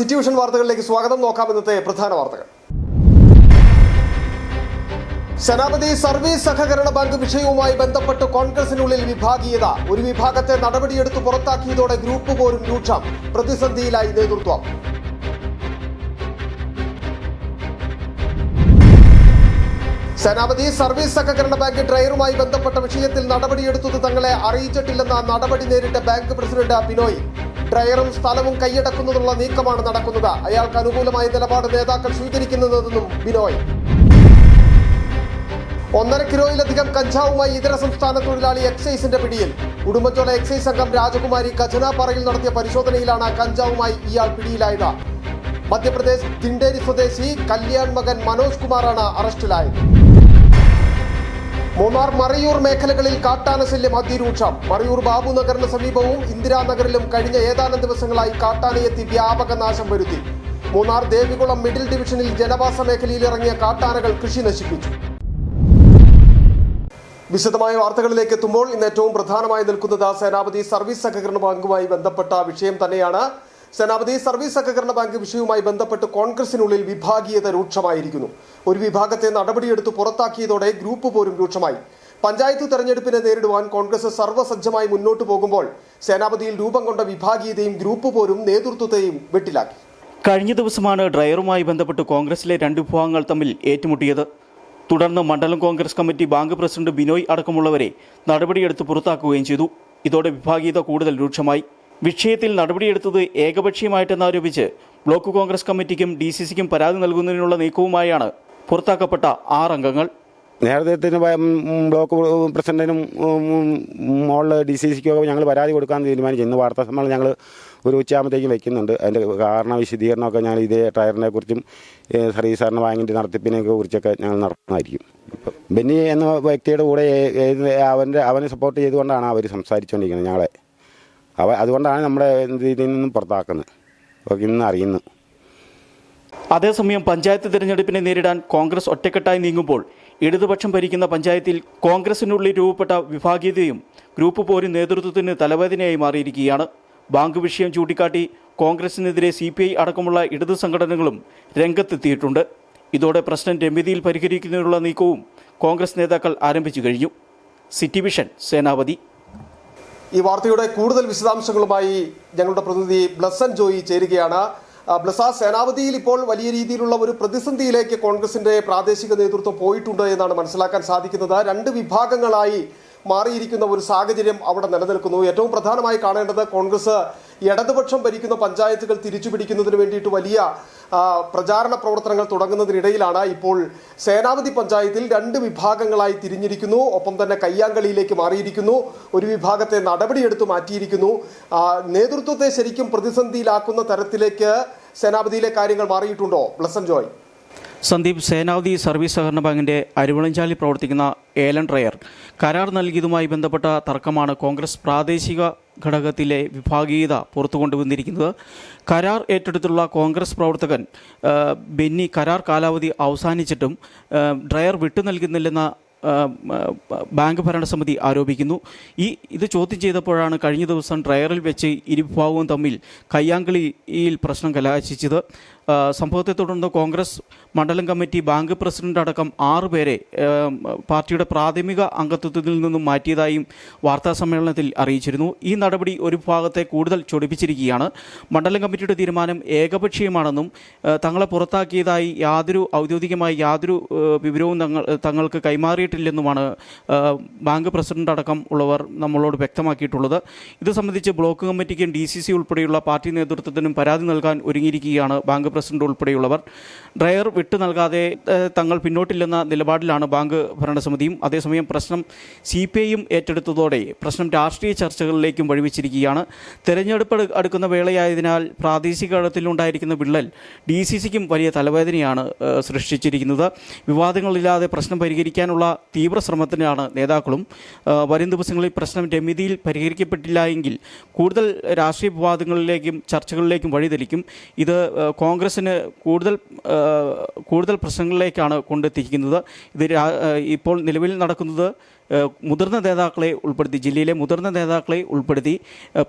City vision വാർത്തകളിലേക്ക് സ്വാഗതം. നോക്കാം ഇന്നത്തെ പ്രധാന വാർത്തകൾ. സേനാപതി സർവീസ് സഹകരണ ബാങ്ക് വിഷയവുമായി ബന്ധപ്പെട്ട് കോൺഗ്രസിനുള്ളിൽ വിഭാഗീയത. ഒരു വിഭാഗത്തെ നടപടിയെടുത്ത് പുറത്താക്കിയതോടെ ഗ്രൂപ്പ് പോരും രൂക്ഷം. പ്രതിസന്ധിയിലായി നേതൃത്വം. സേനാപതി സർവീസ് സഹകരണ ബാങ്ക് ഡ്രയറുമായി ബന്ധപ്പെട്ട വിഷയത്തിൽ നടപടിയെടുത്തത് തങ്ങളെ അറിയിച്ചിട്ടില്ലെന്ന നടപടി നേരിട്ട ബാങ്ക് പ്രസിഡന്റ് ബിനോയ്. ഡ്രയറും സ്ഥലവും കൈയടക്കുന്നതിനുള്ള നീക്കമാണ് നടക്കുന്നത്. അയാൾക്ക് അനുകൂലമായ നിലപാട് നേതാക്കൾ സ്വീകരിക്കുന്നതെന്നും ബിനോയ്. 1.5 കിലോയിലധികം കഞ്ചാവുമായി ഇതര സംസ്ഥാന തൊഴിലാളി എക്സൈസിന്റെ പിടിയിൽ. ഉടുമ്പൻചോല എക്സൈസ് സംഘം രാജകുമാരി ഖജനാപ്പാറയിൽ നടത്തിയ പരിശോധനയിലാണ് കഞ്ചാവുമായി ഇയാൾ പിടിയിലായത്. മധ്യപ്രദേശ് ദിണ്ടേരി സ്വദേശി കല്യാൺ മകൻ മനോജ് കുമാറാണ് അറസ്റ്റിലായത്. മൂന്നാർ മറയൂർ മേഖലകളിൽ കാട്ടാന ശല്യം അതിരൂക്ഷം. മറയൂർ ബാബു നഗറിന് സമീപവും ഇന്ദിരാനഗറിലും കഴിഞ്ഞ ഏതാനും ദിവസങ്ങളായി കാട്ടാനയെത്തി വ്യാപക നാശം വരുത്തി. മൂന്നാർ ദേവികുളം മിഡിൽ ഡിവിഷനിൽ ജനവാസ മേഖലയിൽ ഇറങ്ങിയ കാട്ടാനകൾ കൃഷി നശിപ്പിച്ചു. വിശദമായ വാർത്തകളിലേക്ക് എത്തുമ്പോൾ ഇന്ന് ഏറ്റവും പ്രധാനമായി നിൽക്കുന്നത് സേനാപതി സർവീസ് സഹകരണ ബാങ്കുമായി ബന്ധപ്പെട്ട വിഷയം തന്നെയാണ്. സേനാപതി സർവീസ് സഹകരണ ബാങ്ക് വിഷയവുമായി ബന്ധപ്പെട്ട് കോൺഗ്രസിനുള്ളിൽ വിഭാഗീയത രൂക്ഷമായിരിക്കുന്നു. ഒരു വിഭാഗത്തെ നടപടിയെടുത്ത് പുറത്താക്കിയതോടെ ഗ്രൂപ്പ് പോരും രൂക്ഷമായി. പഞ്ചായത്ത് തെരഞ്ഞെടുപ്പിനെ നേരിടുവാൻ കോൺഗ്രസ് സർവ്വസജ്ജമായി മുന്നോട്ട് പോകുമ്പോൾ സേനാപതിയിൽ രൂപം കൊണ്ട വിഭാഗീയതയും ഗ്രൂപ്പ് പോരും നേതൃത്വത്തെയും വെട്ടിലാക്കി. കഴിഞ്ഞ ദിവസമാണ് ഡ്രയറുമായി ബന്ധപ്പെട്ട് കോൺഗ്രസിലെ രണ്ട് വിഭാഗങ്ങൾ തമ്മിൽ ഏറ്റുമുട്ടിയത്. തുടർന്ന് മണ്ഡലം Congress committee bank president Binoy അടക്കമുള്ളവരെ നടപടിയെടുത്ത് പുറത്താക്കുകയും ചെയ്തു. ഇതോടെ വിഭാഗീയത കൂടുതൽ രൂക്ഷമായി. വിഷയത്തിൽ നടപടിയെടുത്തത് ഏകപക്ഷീയമായിട്ടെന്നാരോപിച്ച് ബ്ലോക്ക് കോൺഗ്രസ് കമ്മിറ്റിക്കും DCCക്കും പരാതി നൽകുന്നതിനുള്ള നീക്കവുമായാണ് പുറത്താക്കപ്പെട്ട 6 അംഗങ്ങൾ. നേരത്തെ ബ്ലോക്ക് പ്രസിഡന്റിനും മോളിൽ DCCക്കൊക്കെ ഞങ്ങൾ പരാതി കൊടുക്കാൻ തീരുമാനിച്ചു. ഇന്ന് വാർത്താ സമ്മേളനം ഞങ്ങൾ ഒരു ഉച്ചയാകുമ്പോഴത്തേക്കും വെക്കുന്നുണ്ട്. അതിൻ്റെ കാരണം വിശദീകരണമൊക്കെ ഞങ്ങൾ ഇതേ ടയറിനെ കുറിച്ചും സർവീസ് സഹകരണ ബാങ്കിൻ്റെ നടത്തിപ്പിനെയൊക്കെ കുറിച്ചൊക്കെ ഞങ്ങൾ നടത്തുന്നതായിരിക്കും. ബെന്നി എന്ന വ്യക്തിയുടെ കൂടെ അവനെ സപ്പോർട്ട് ചെയ്തുകൊണ്ടാണ് അവർ സംസാരിച്ചുകൊണ്ടിരിക്കുന്നത് ഞങ്ങളെ. അതുകൊണ്ടാണ് നമ്മുടെ ഇതിൽ നിന്നും പുറത്താക്കുന്നത് ഇന്ന് അറിയുന്നു. അതേസമയം പഞ്ചായത്ത് തിരഞ്ഞെടുപ്പിനെ നേരിടാൻ കോൺഗ്രസ് ഒറ്റക്കെട്ടായി നീങ്ങുമ്പോൾ ഇടതുപക്ഷം ഭരിക്കുന്ന പഞ്ചായത്തിൽ കോൺഗ്രസിനുള്ളിൽ രൂപപ്പെട്ട വിഭാഗീയതയും ഗ്രൂപ്പ് പോരും നേതൃത്വത്തിന് തലവേദനയായി മാറിയിരിക്കുകയാണ്. ബാങ്ക് വിഷയം ചൂണ്ടിക്കാട്ടി കോൺഗ്രസിനെതിരെ CPI അടക്കമുള്ള ഇടതു സംഘടനകളും രംഗത്തെത്തിയിട്ടുണ്ട്. ഇതോടെ പ്രശ്നം രമ്യതയിൽ പരിഹരിക്കുന്നതിനുള്ള നീക്കവും കോൺഗ്രസ് നേതാക്കൾ ആരംഭിച്ചു കഴിഞ്ഞു. സിറ്റി വിഷൻ സേനാപതി. ഈ വാർത്തയുടെ കൂടുതൽ വിശദാംശങ്ങളുമായി ഞങ്ങളുടെ പ്രതിനിധി ബ്ലസൻ ജോയി ചേരുകയാണ്. ബ്ലസ, സേനാപതിയിൽ ഇപ്പോൾ വലിയ രീതിയിലുള്ള ഒരു പ്രതിസന്ധിയിലേക്ക് കോൺഗ്രസിന്റെ പ്രാദേശിക നേതൃത്വം പോയിട്ടുണ്ട് എന്നാണ് മനസ്സിലാക്കാൻ സാധിക്കുന്നത്. 2 വിഭാഗങ്ങളായി മാറിയിരിക്കുന്ന ഒരു സാഹചര്യം അവിടെ നിലനിൽക്കുന്നു. ഏറ്റവും പ്രധാനമായി കാണേണ്ടത് കോൺഗ്രസ് ഇടതുപക്ഷം ഭരിക്കുന്ന പഞ്ചായത്തുകൾ തിരിച്ചുപിടിക്കുന്നതിന് വേണ്ടിയിട്ട് വലിയ പ്രചാരണ പ്രവർത്തനങ്ങൾ തുടങ്ങുന്നതിനിടയിലാണ് ഇപ്പോൾ സേനാപതി പഞ്ചായത്തിൽ 2 വിഭാഗങ്ങളായി തിരിഞ്ഞിരിക്കുന്നു. ഒപ്പം തന്നെ കയ്യാങ്കളിയിലേക്ക് മാറിയിരിക്കുന്നു. ഒരു വിഭാഗത്തെ നടപടിയെടുത്ത് മാറ്റിയിരിക്കുന്നു. നേതൃത്വത്തെ ശരിക്കും പ്രതിസന്ധിയിലാക്കുന്ന തരത്തിലേക്ക് സേനാപതിയിലെ കാര്യങ്ങൾ മാറിയിട്ടുണ്ടോ ബ്ലസൻ ജോയ്? സന്ദീപ്, സേനാപതി സർവീസ് സഹകരണ ബാങ്കിൻ്റെ അരുവളഞ്ചാലിൽ പ്രവർത്തിക്കുന്ന ഏലൻ ഡ്രയർ കരാർ നൽകിയതുമായി ബന്ധപ്പെട്ട തർക്കമാണ് കോൺഗ്രസ് പ്രാദേശിക ഘടകത്തിലെ വിഭാഗീയത പുറത്തു കൊണ്ടുവന്നിരിക്കുന്നത്. കരാർ ഏറ്റെടുത്തുള്ള കോൺഗ്രസ് പ്രവർത്തകൻ ബെന്നി കരാർ കാലാവധി അവസാനിച്ചിട്ടും ഡ്രയർ വിട്ടു നൽകുന്നില്ലെന്ന ബാങ്ക് ഭരണസമിതി ആരോപിക്കുന്നു. ഇത് ചോദ്യം ചെയ്തപ്പോഴാണ് കഴിഞ്ഞ ദിവസം ഡ്രയറിൽ വെച്ച് ഇരുവിഭാഗവും തമ്മിൽ കയ്യാങ്കളിയിൽ പ്രശ്നം കലാശിച്ചത്. സംഭവത്തെ തുടർന്ന് കോൺഗ്രസ് മണ്ഡലം കമ്മിറ്റി ബാങ്ക് പ്രസിഡന്റ് അടക്കം 6 പേരെ പാർട്ടിയുടെ പ്രാഥമിക അംഗത്വത്തിൽ നിന്നും മാറ്റിയതായും വാർത്താസമ്മേളനത്തിൽ അറിയിച്ചിരുന്നു. ഈ നടപടി ഒരു ഭാഗത്തെ കൂടുതൽ ചൊടിപ്പിച്ചിരിക്കുകയാണ്. മണ്ഡലം കമ്മിറ്റിയുടെ തീരുമാനം ഏകപക്ഷീയമാണെന്നും തങ്ങളെ പുറത്താക്കിയതായി ഔദ്യോഗികമായി യാതൊരു വിവരവും തങ്ങൾക്ക് കൈമാറിയിട്ടില്ലെന്നുമാണ് ബാങ്ക് പ്രസിഡന്റ് അടക്കം ഉള്ളവർ നമ്മളോട് വ്യക്തമാക്കിയിട്ടുള്ളത്. ഇത് സംബന്ധിച്ച് ബ്ലോക്ക് കമ്മിറ്റിക്കും DCC ഉൾപ്പെടെയുള്ള പാർട്ടി നേതൃത്വത്തിനും പരാതി നൽകാൻ ഒരുങ്ങിയിരിക്കുകയാണ് ബാങ്ക് പ്രസിഡന്റ് ഉൾപ്പെടെയുള്ളവർ. ഡ്രയർ വിട്ടു നൽകാതെ തങ്ങൾ പിന്നോട്ടില്ലെന്ന നിലപാടിലാണ് ബാങ്ക് ഭരണസമിതിയും. അതേസമയം പ്രശ്നം CPIയും ഏറ്റെടുത്തതോടെ പ്രശ്നം രാഷ്ട്രീയ ചർച്ചകളിലേക്കും വഴിവെച്ചിരിക്കുകയാണ്. തെരഞ്ഞെടുപ്പ് അടുക്കുന്ന വേളയായതിനാൽ പ്രാദേശിക തലത്തിലുണ്ടായിരിക്കുന്ന വിള്ളൽ DCCക്കും വലിയ തലവേദനയാണ് സൃഷ്ടിച്ചിരിക്കുന്നത്. വിവാദങ്ങളില്ലാതെ പ്രശ്നം പരിഹരിക്കാനുള്ള തീവ്ര ശ്രമത്തിനാണ് നേതാക്കളും. വരും ദിവസങ്ങളിൽ പ്രശ്നം രമ്യതയിൽ പരിഹരിക്കപ്പെട്ടില്ല എങ്കിൽ കൂടുതൽ രാഷ്ട്രീയ വിവാദങ്ങളിലേക്കും ചർച്ചകളിലേക്കും വഴിതെളിക്കും. ഇത് കോൺഗ്രസിന് കൂടുതൽ പ്രശ്നങ്ങളിലേക്കാണ് കൊണ്ടെത്തിക്കുന്നത്. ഇത് ഇപ്പോൾ നിലവിൽ നടക്കുന്നത് മുതിർന്ന നേതാക്കളെ ഉൾപ്പെടുത്തി, ജില്ലയിലെ മുതിർന്ന നേതാക്കളെ ഉൾപ്പെടുത്തി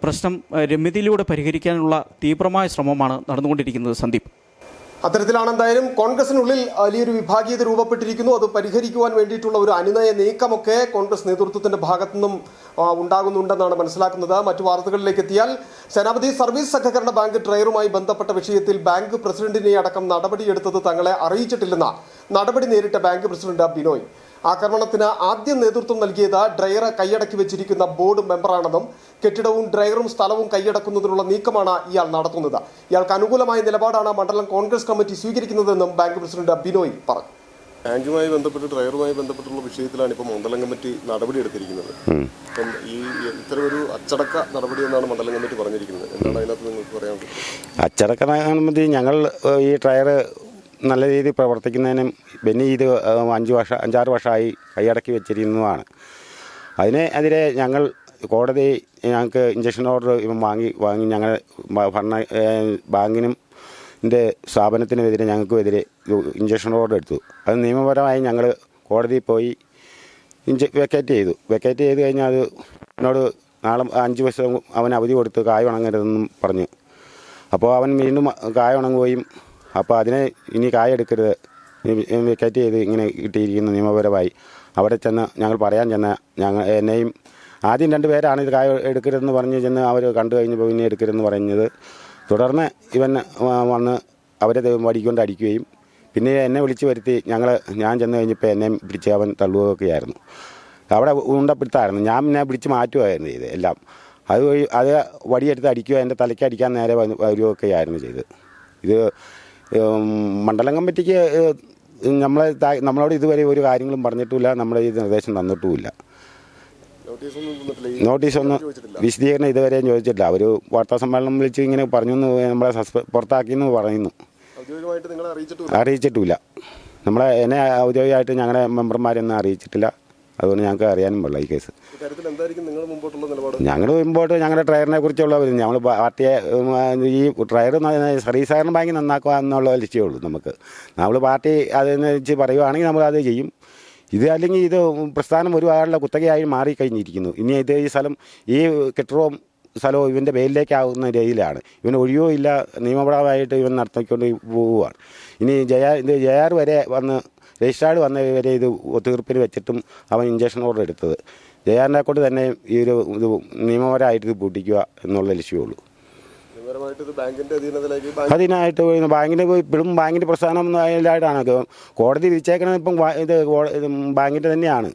പ്രശ്നം രമ്യതയിലൂടെ പരിഹരിക്കാനുള്ള തീവ്രമായ ശ്രമമാണ് നടന്നുകൊണ്ടിരിക്കുന്നത്. സന്ദീപ്, അത്തരത്തിലാണ് എന്തായാലും കോൺഗ്രസിനുള്ളിൽ വലിയൊരു വിഭാഗീയത രൂപപ്പെട്ടിരിക്കുന്നു. അത് പരിഹരിക്കുവാൻ വേണ്ടിയിട്ടുള്ള ഒരു അനുനയ നീക്കമൊക്കെ കോൺഗ്രസ് നേതൃത്വത്തിന്റെ ഭാഗത്തു നിന്നും ഉണ്ടാകുന്നുണ്ടെന്നാണ് മനസ്സിലാക്കുന്നത്. മറ്റു വാർത്തകളിലേക്ക് എത്തിയാൽ, സേനാപതി സർവീസ് സഹകരണ ബാങ്ക് ഡ്രയറുമായി ബന്ധപ്പെട്ട വിഷയത്തിൽ ബാങ്ക് പ്രസിഡന്റിനെ അടക്കം നടപടിയെടുത്തത് തങ്ങളെ അറിയിച്ചിട്ടില്ലെന്ന നടപടി നേരിട്ട ബാങ്ക് പ്രസിഡന്റ് ബിനോയ്. ആക്രമണത്തിന് ആദ്യം നേതൃത്വം നൽകിയത് ഡ്രയർ കൈയടക്കി വെച്ചിരിക്കുന്ന ബോർഡ് മെമ്പറാണെന്നും കെട്ടിടവും ഡ്രയറും സ്ഥലവും കൈയടക്കുന്നതിനുള്ള നീക്കമാണ് ഇയാൾ നടത്തുന്നത്. ഇയാൾക്ക് അനുകൂലമായ നിലപാടാണ് മണ്ഡലം കോൺഗ്രസ് കമ്മിറ്റി സ്വീകരിക്കുന്നതെന്നും ബാങ്ക് പ്രസിഡന്റ് ബിനോയ് പറഞ്ഞു. ബാങ്കുമായി ബന്ധപ്പെട്ട് ഡ്രൈവറുമായി ബന്ധപ്പെട്ടുള്ള വിഷയത്തിലാണ് ഇപ്പോൾ മണ്ഡലം കമ്മിറ്റി നടപടി എടുത്തിരിക്കുന്നത്. അപ്പം ഇത്തരമൊരു അച്ചടക്ക നടപടി എന്നാണ് മണ്ഡലം കമ്മിറ്റി പറഞ്ഞിരിക്കുന്നത്. എന്താണ് അതിനകത്ത് നിങ്ങൾക്ക് പറയാനുള്ളത്? അച്ചടക്ക കമ്മിറ്റി ഞങ്ങൾ ഈ ഡ്രയർ നല്ല രീതിയിൽ പ്രവർത്തിക്കുന്നതിനും ബെന്നി ഇത് 5-6 വർഷമായി കൈയടക്കി വെച്ചിരിക്കുന്നതുമാണ്. അതിനെതിരെ ഞങ്ങൾ കോടതി ഞങ്ങൾക്ക് ഇഞ്ചക്ഷൻ ഓർഡർ വാങ്ങി ഞങ്ങൾ ബാങ്കിനും സ്ഥാപനത്തിനുമെതിരെ ഞങ്ങൾക്കുമെതിരെ ഇഞ്ചക്ഷൻ ഓർഡർ എടുത്തു. അത് നിയമപരമായി ഞങ്ങൾ കോടതിയിൽ പോയി വെക്കേറ്റ് ചെയ്ത് കഴിഞ്ഞാൽ അത് എന്നോട് നാളെ 5 ദിവസം അവൻ അവധി കൊടുത്ത് കായ ഉണങ്ങരുതെന്നും പറഞ്ഞു. അപ്പോൾ അവൻ വീണ്ടും കായ ഉണങ്ങുകയും അപ്പോൾ അതിനെ ഇനി കായ എടുക്കരുത്, വെക്കേറ്റ് ചെയ്ത് ഇങ്ങനെ കിട്ടിയിരിക്കുന്നു നിയമപരമായി. അവിടെ ചെന്ന് ഞങ്ങൾ പറയാൻ എന്നെയും ആദ്യം 2 പേരാണ് ഇത് കായ എടുക്കരുതെന്ന് പറഞ്ഞ് ചെന്ന് അവർ കണ്ടു കഴിഞ്ഞപ്പോൾ പിന്നെ എടുക്കരുതെന്ന് പറഞ്ഞത്. തുടർന്ന് ഇവൻ വന്ന് അവരെ വടിക്കൊണ്ട് അടിക്കുകയും പിന്നെ എന്നെ വിളിച്ചു വരുത്തി ഞാൻ ചെന്ന് കഴിഞ്ഞപ്പോൾ എന്നെയും പിടിച്ച് അവൻ തള്ളുകയൊക്കെയായിരുന്നു. അവിടെ ഉണ്ടപ്പിടുത്തായിരുന്നു. ഞാൻ പിന്നെ പിടിച്ച് മാറ്റുമായിരുന്നു ചെയ്ത് എല്ലാം. അത് വടിയെടുത്ത് അടിക്കുക, എൻ്റെ തലയ്ക്ക് അടിക്കാൻ നേരെ വരികയൊക്കെയായിരുന്നു ചെയ്തത്. ഇത് മണ്ഡലം കമ്മിറ്റിക്ക് നമ്മളോട് ഇതുവരെ ഒരു കാര്യങ്ങളും പറഞ്ഞിട്ടുമില്ല, നമ്മളെ ഈ നിർദ്ദേശം തന്നിട്ടുമില്ല. നോട്ടീസൊന്നും വിശദീകരണം ഇതുവരെയും ചോദിച്ചിട്ടില്ല. അവർ വാർത്താ സമ്മേളനം വിളിച്ച് ഇങ്ങനെ പറഞ്ഞു, നമ്മളെ പുറത്താക്കിയെന്ന് പറയുന്നു. അറിയിച്ചിട്ടുമില്ല. എന്നെ ഔദ്യോഗികമായിട്ട് ഞങ്ങളുടെ മെമ്പർമാരൊന്നും അറിയിച്ചിട്ടില്ല. അതുകൊണ്ട് ഞങ്ങൾക്ക് അറിയാനും പാടില്ല ഈ കേസ്. ഞങ്ങൾ മുമ്പോട്ട് ഞങ്ങളുടെ ഡ്രൈവറിനെ കുറിച്ചുള്ള ഞങ്ങൾ പാർട്ടിയെ ഈ ഡ്രൈവർ സർവീസ് സഹകരണ ബാങ്ക് നന്നാക്കുക എന്നുള്ള ലക്ഷ്യമുള്ളൂ നമുക്ക്. നമ്മൾ പാർട്ടി അതിനെ വെച്ച് പറയുകയാണെങ്കിൽ നമ്മളത് ചെയ്യും. ഇത് അല്ലെങ്കിൽ ഇത് പ്രസ്ഥാനം ഒരുപാടുള്ള കുത്തകയായി മാറിക്കഴിഞ്ഞിരിക്കുന്നു. ഇനി ഈ സ്ഥലം ഈ കെട്ടിടവും സ്ഥലവും ഇവൻ്റെ പേരിലേക്കാവുന്ന രീതിയിലാണ്. ഇവന് ഒഴിവോ ഇല്ല, നിയമപരമായിട്ട് ഇവൻ നടത്തിക്കൊണ്ട് പോവുകയാണ്. ഇനി ജയാർ വരെ വന്ന് രജിസ്ട്രാർഡ് വന്ന വരെ ഇത് ഒത്തുതീർപ്പിന് വെച്ചിട്ടും അവൻ ഇഞ്ചക്ഷൻ ഓർഡർ എടുത്തത്. ജയാറിനെ കൊണ്ട് തന്നെ ഈ ഇത് നിയമപരമായിട്ട് ഇത് പൂട്ടിക്കുക എന്നുള്ള ലക്ഷ്യമുള്ളൂ. അതിനായിട്ട് ഇപ്പോഴും ബാങ്കിൻ്റെ പ്രസ്ഥാനമായിട്ടാണ് കോടതി വിധിച്ചേക്കുന്നത്. ഇപ്പം ഇത് ബാങ്കിൻ്റെ തന്നെയാണ്.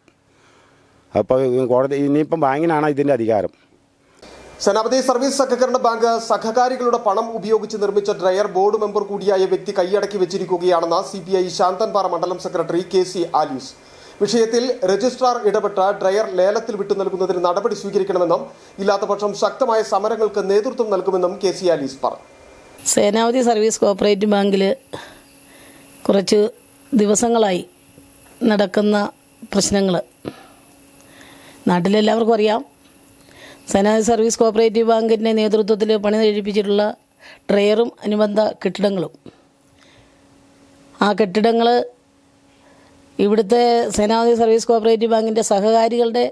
അപ്പോൾ കോടതി ഇനിയിപ്പം ബാങ്കിനാണ് ഇതിൻ്റെ അധികാരം. സേനാപതി സർവീസ് സഹകരണ ബാങ്ക് സഹകാരികളുടെ പണം ഉപയോഗിച്ച് നിർമ്മിച്ച ഡ്രയർ ബോർഡ് മെമ്പർ കൂടിയായ വ്യക്തി കൈയടക്കി വെച്ചിരിക്കുകയാണെന്ന് CPI ശാന്തൻപാറ മണ്ഡലം സെക്രട്ടറി KC ആലീസ്. വിഷയത്തിൽ രജിസ്ട്രാർ ഇടപെട്ട് ഡ്രയർ ലേലത്തിൽ വിട്ടു നൽകുന്നതിന് നടപടി സ്വീകരിക്കണമെന്നും ഇല്ലാത്തപക്ഷം ശക്തമായ സമരങ്ങൾക്ക് നേതൃത്വം നൽകുമെന്നും KC ആലീസ് പറഞ്ഞു. സേനാപതി സർവീസ് കോഓപ്പറേറ്റീവ് ബാങ്കിൽ കുറച്ച് ദിവസങ്ങളായി നടക്കുന്ന പ്രശ്നങ്ങൾ നാട്ടിലെല്ലാവർക്കും അറിയാം. സേനാപതി സർവീസ് കോഓപ്പറേറ്റീവ് ബാങ്കിൻ്റെ നേതൃത്വത്തിൽ പണി കഴിപ്പിച്ചിട്ടുള്ള ഡ്രയറും അനുബന്ധ കെട്ടിടങ്ങളും, ആ കെട്ടിടങ്ങൾ ഇവിടുത്തെ സേനാപതി സർവീസ് കോഓപ്പറേറ്റീവ് ബാങ്കിൻ്റെ സഹകാരികളുടെ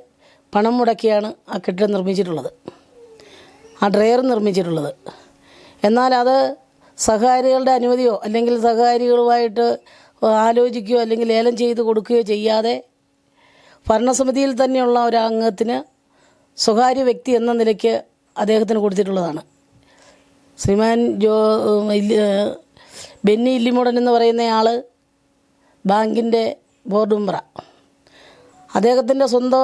പണം മുടക്കിയാണ് ആ കെട്ടിടം നിർമ്മിച്ചിട്ടുള്ളത്, ആ ഡ്രയർ നിർമ്മിച്ചിട്ടുള്ളത്. എന്നാൽ അത് സഹകാരികളുടെ അനുമതിയോ അല്ലെങ്കിൽ സഹകാരികളുമായിട്ട് ആലോചിക്കുകയോ അല്ലെങ്കിൽ ലേലം ചെയ്ത് കൊടുക്കുകയോ ചെയ്യാതെ ഭരണസമിതിയിൽ തന്നെയുള്ള ഒരംഗത്തിന് സ്വകാര്യ വ്യക്തി എന്ന നിലയ്ക്ക് അദ്ദേഹത്തിന് കൊടുത്തിട്ടുള്ളതാണ്. ശ്രീമാൻ ബെന്നി ഇല്ലിമുടൻ എന്ന് പറയുന്നയാൾ ബാങ്കിൻ്റെ ബോർഡ് മെമ്പറാണ്. അദ്ദേഹത്തിൻ്റെ സ്വന്തം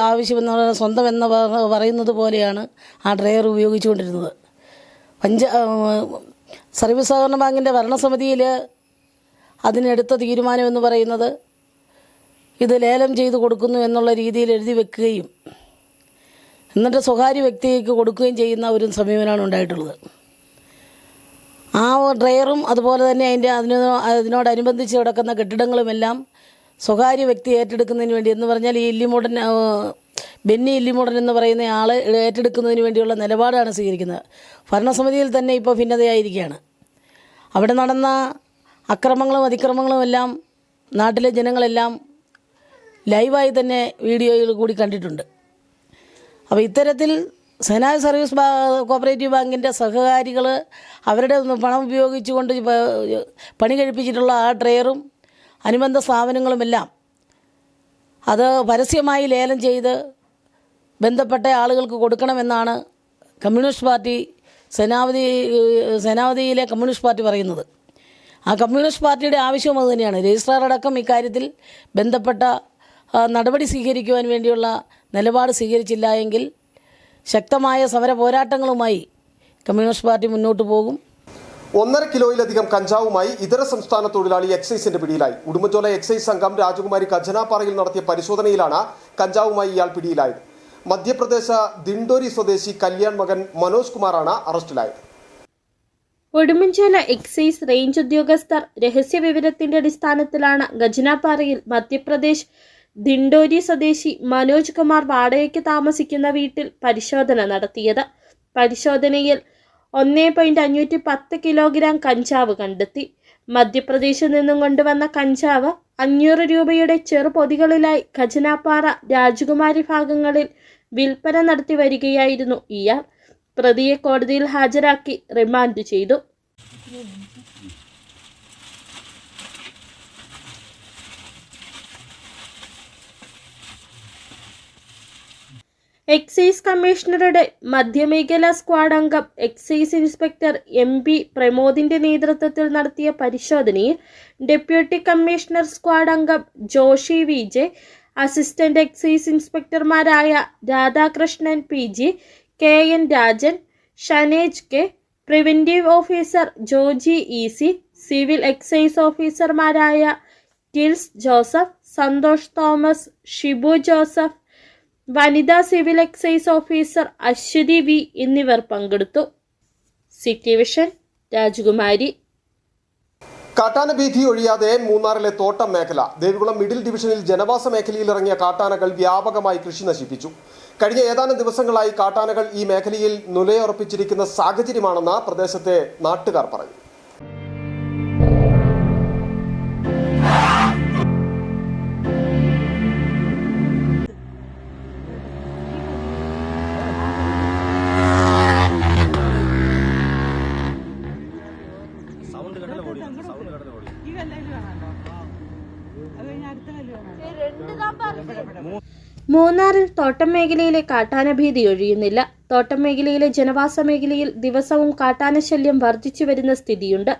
ആവശ്യമെന്ന് പറയുന്നത് സ്വന്തം എന്ന് പറയുന്നത് പോലെയാണ് ആ ഡ്രയർ ഉപയോഗിച്ചുകൊണ്ടിരുന്നത്. സർവീസ് സഹകരണ ബാങ്കിൻ്റെ ഭരണസമിതിയിൽ അതിനെടുത്ത തീരുമാനമെന്ന് പറയുന്നത് ഇത് ലേലം ചെയ്ത് കൊടുക്കുന്നു എന്നുള്ള രീതിയിൽ എഴുതി വെക്കുകയും എന്നിട്ട് സ്വകാര്യ വ്യക്തിക്ക് കൊടുക്കുകയും ചെയ്യുന്ന ഒരു സമീപനമാണ് ഉണ്ടായിട്ടുള്ളത്. ആ ഡ്രയറും അതുപോലെ തന്നെ അതിനോടനുബന്ധിച്ച് കിടക്കുന്ന കെട്ടിടങ്ങളുമെല്ലാം സ്വകാര്യ വ്യക്തി ഏറ്റെടുക്കുന്നതിന് വേണ്ടി എന്ന് പറഞ്ഞാൽ ഈ ഇല്ലിമൂടൻ ബെന്നി ഇല്ലിമൂടൻ എന്ന് പറയുന്ന ആൾ ഏറ്റെടുക്കുന്നതിന് വേണ്ടിയുള്ള നിലപാടാണ് സ്വീകരിക്കുന്നത്. ഭരണസമിതിയിൽ തന്നെ ഇപ്പോൾ ഭിന്നതയായിരിക്കുകയാണ്. അവിടെ നടന്ന അക്രമങ്ങളും അതിക്രമങ്ങളും എല്ലാം നാട്ടിലെ ജനങ്ങളെല്ലാം ലൈവായി തന്നെ വീഡിയോയിൽ കൂടി കണ്ടിട്ടുണ്ട്. അപ്പോൾ ഇത്തരത്തിൽ സേനാ സർവീസ് കോപ്പറേറ്റീവ് ബാങ്കിൻ്റെ സഹകാരികൾ അവരുടെ പണം ഉപയോഗിച്ചുകൊണ്ട് പണി കഴിപ്പിച്ചിട്ടുള്ള ആ ട്രെയറും അനുബന്ധ സ്ഥാപനങ്ങളുമെല്ലാം അത് പരസ്യമായി ലേലം ചെയ്ത് ബന്ധപ്പെട്ട ആളുകൾക്ക് കൊടുക്കണമെന്നാണ് കമ്മ്യൂണിസ്റ്റ് പാർട്ടി സേനാവതിയിലെ കമ്മ്യൂണിസ്റ്റ് പാർട്ടി പറയുന്നത്. ആ കമ്മ്യൂണിസ്റ്റ് പാർട്ടിയുടെ ആവശ്യം അത് തന്നെയാണ്. രജിസ്ട്രാർ അടക്കം ഇക്കാര്യത്തിൽ ബന്ധപ്പെട്ട നടപടി സ്വീകരിക്കുവാൻ വേണ്ടിയുള്ള നിലപാട് സ്വീകരിച്ചില്ല എങ്കിൽ ശക്തമായ സമര പോരാട്ടങ്ങളുമായി കമ്മ്യൂണിസ്റ്റ് പാർട്ടി മുന്നോട്ട് പോകും. 1.5 കിലോയിലധികം കഞ്ചാവുമായി ഇതര സംസ്ഥാന തൊഴിലാളി എക്സൈസിന്റെ പിടിയിലായി. ഉടുമ്പൻചോല എക്സൈസ് സംഘം രാജകുമാരി ഖജനാപ്പാറയിൽ നടത്തിയ പരിശോധനയിലാണ് കഞ്ചാവുമായി ഇയാൾ പിടിയിലായത്. മധ്യപ്രദേശ ദിണ്ടോരി സ്വദേശി കല്യാൺ മകൻ മനോജ് കുമാറാണ് അറസ്റ്റിലായത്. ഉടുമ്പൻചോല എക്സൈസ് റേഞ്ച് ഉദ്യോഗസ്ഥർ രഹസ്യ വിവരത്തിന്റെ അടിസ്ഥാനത്തിലാണ് ഖജനാപ്പാറയിൽ മധ്യപ്രദേശ് ദിണ്ടോരി സ്വദേശി മനോജ് കുമാർ വാടകയ്ക്ക് താമസിക്കുന്ന വീട്ടിൽ പരിശോധന നടത്തിയത്. പരിശോധനയിൽ 1.510 കിലോഗ്രാം കഞ്ചാവ് കണ്ടെത്തി. മധ്യപ്രദേശിൽ നിന്നും കൊണ്ടുവന്ന കഞ്ചാവ് 500 രൂപയുടെ ചെറുപൊതികളിലായി ഖജനാപ്പാറ രാജകുമാരി ഭാഗങ്ങളിൽ വിൽപ്പന നടത്തി വരികയായിരുന്നു ഇയാൾ. പ്രതിയെ കോടതിയിൽ ഹാജരാക്കി റിമാൻഡ് ചെയ്തു. എക്സൈസ് കമ്മീഷണറുടെ മധ്യമേഖലാ സ്ക്വാഡ് അംഗം എക്സൈസ് ഇൻസ്പെക്ടർ MP പ്രമോദിന്റെ നേതൃത്വത്തിൽ നടത്തിയ പരിശോധനയിൽ ഡെപ്യൂട്ടി കമ്മീഷണർ സ്ക്വാഡ് അംഗം ജോഷി VJ, അസിസ്റ്റന്റ് എക്സൈസ് ഇൻസ്പെക്ടർമാരായ Radhakrishnan PG, KN Rajan, Shanej K, preventive officer Joji EC, civil excise ഓഫീസർമാരായ Tils Joseph, Santhosh Thomas, Shibu Joseph, വനിതാ civil excise officer Aswathy V എന്നിവർ പങ്കെടുത്തു. സിറ്റി വിഷൻ, രാജകുമാരി. കാട്ടാനഭീതി ഒഴിയാതെ മൂന്നാറിലെ തോട്ടം മേഖല. ദേവികുളം മിഡിൽ ഡിവിഷനിൽ ജനവാസ മേഖലയിൽ ഇറങ്ങിയ കാട്ടാനകൾ വ്യാപകമായി കൃഷി നശിപ്പിച്ചു. കഴിഞ്ഞ ഏതാനും ദിവസങ്ങളായി കാട്ടാനകൾ ഈ മേഖലയിൽ നിലയുറപ്പിച്ചിരിക്കുന്ന സാഹചര്യമാണെന്ന് പ്രദേശത്തെ നാട്ടുകാർ പറഞ്ഞു. മൂന്നാറിൽ തോട്ടം മേഖലയിലെ കാട്ടാനഭീതി ഒഴിയുന്നില്ല. തോട്ടം മേഖലയിലെ ജനവാസ മേഖലയിൽ ദിവസവും കാട്ടാനശല്യം വർദ്ധിച്ചു വരുന്ന സ്ഥിതിയുണ്ട്.